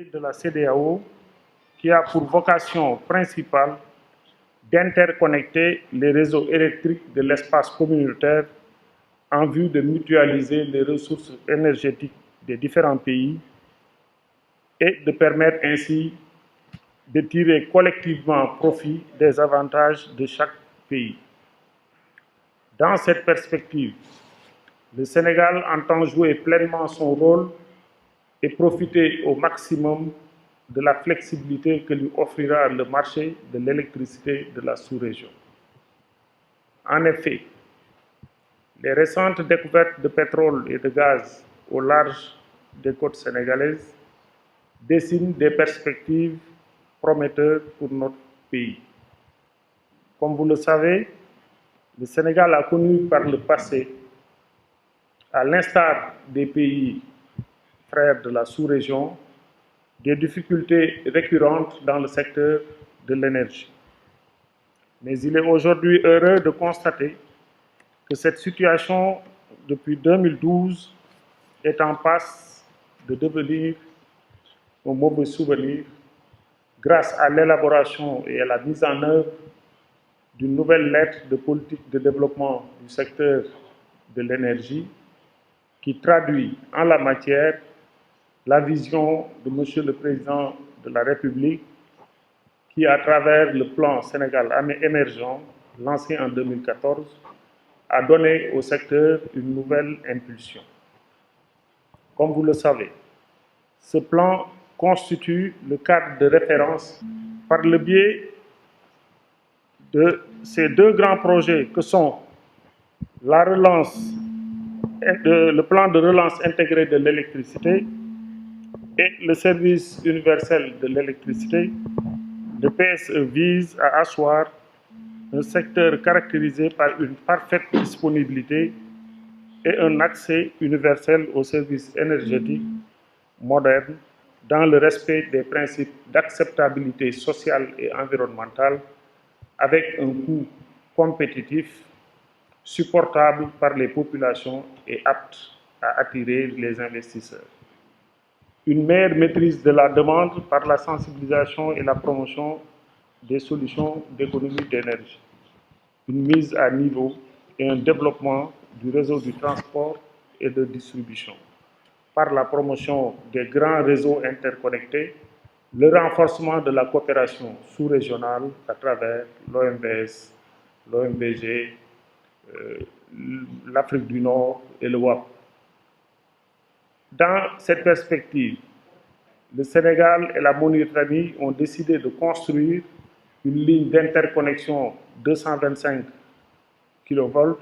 de la CEDEAO qui a pour vocation principale d'interconnecter les réseaux électriques de l'espace communautaire en vue de mutualiser les ressources énergétiques des différents pays et de permettre ainsi de tirer collectivement profit des avantages de chaque pays. Dans cette perspective, le Sénégal entend jouer pleinement son rôle et profiter au maximum de la flexibilité que lui offrira le marché de l'électricité de la sous-région. En effet, les récentes découvertes de pétrole et de gaz au large des côtes sénégalaises dessinent des perspectives prometteuses pour notre pays. Comme vous le savez, le Sénégal a connu par le passé, à l'instar des pays frères de la sous-région, des difficultés récurrentes dans le secteur de l'énergie. Mais il est aujourd'hui heureux de constater que cette situation, depuis 2012, est en passe de devenir un mauvais souvenir grâce à l'élaboration et à la mise en œuvre d'une nouvelle lettre de politique de développement du secteur de l'énergie qui traduit en la matière la vision de M. le Président de la République qui, à travers le plan Sénégal émergent, lancé en 2014, a donné au secteur une nouvelle impulsion. Comme vous le savez, ce plan constitue le cadre de référence par le biais de ces deux grands projets que sont la relance, le plan de relance intégré de l'électricité et le service universel de l'électricité. Le PSE vise à asseoir un secteur caractérisé par une parfaite disponibilité et un accès universel aux services énergétiques modernes dans le respect des principes d'acceptabilité sociale et environnementale avec un coût compétitif, supportable par les populations et apte à attirer les investisseurs. Une meilleure maîtrise de la demande par la sensibilisation et la promotion des solutions d'économie d'énergie. Une mise à niveau et un développement du réseau du transport et de distribution. Par la promotion des grands réseaux interconnectés, le renforcement de la coopération sous-régionale à travers l'OMVS, l'OMVG, l'Afrique du Nord et le WAP. Dans cette perspective, le Sénégal et la Mauritanie ont décidé de construire une ligne d'interconnexion 225 kV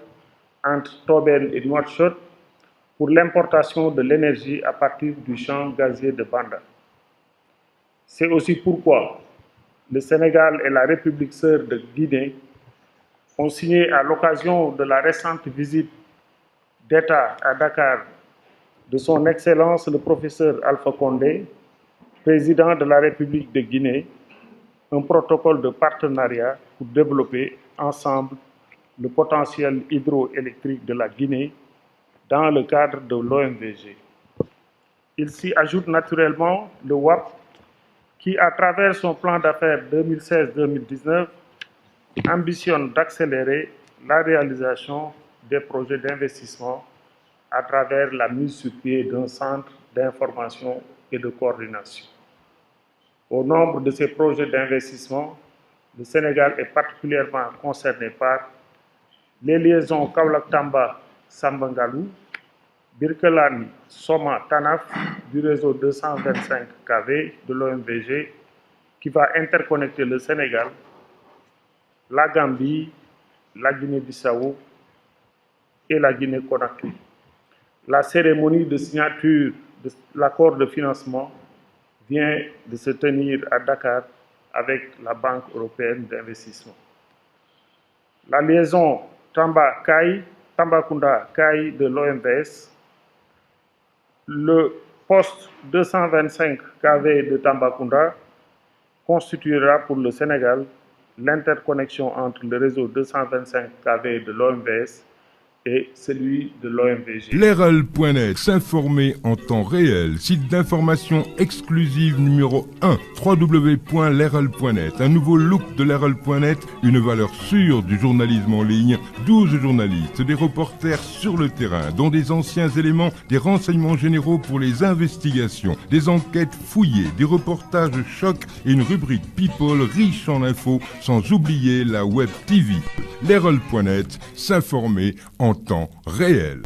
entre Tobène et Nouakchott pour l'importation de l'énergie à partir du champ gazier de Banda. C'est aussi pourquoi le Sénégal et la République sœur de Guinée ont signé à l'occasion de la récente visite d'État à Dakar de son Excellence le professeur Alpha Condé, président de la République de Guinée, un protocole de partenariat pour développer ensemble le potentiel hydroélectrique de la Guinée dans le cadre de l'OMVG. Il s'y ajoute naturellement le WAP qui, à travers son plan d'affaires 2016-2019, ambitionne d'accélérer la réalisation des projets d'investissement à travers la mise sur pied d'un centre d'information et de coordination. Au nombre de ces projets d'investissement, le Sénégal est particulièrement concerné par les liaisons Kaolack-Tamba-Sambangalou, Birkelane-Soma-Tanaf du réseau 225 kV de l'OMVG qui va interconnecter le Sénégal, la Gambie, la Guinée-Bissau et la Guinée-Conakry. La cérémonie de signature de l'accord de financement vient de se tenir à Dakar avec la Banque européenne d'investissement. La liaison Tambacounda-Kaï de l'OMVS, le poste 225 kV de Tambacounda constituera pour le Sénégal l'interconnexion entre le réseau 225 kV de l'OMVS et celui de l'OMVG. L'RL.net, s'informer en temps réel. Site d'information exclusive numéro 1, www.lerl.net. Un nouveau look de l'RL.net, une valeur sûre du journalisme en ligne. 12 journalistes, des reporters sur le terrain, dont des anciens éléments, des renseignements généraux pour les investigations, des enquêtes fouillées, des reportages chocs et une rubrique People riche en infos, sans oublier la Web TV. L'RL.net, s'informer en temps réel.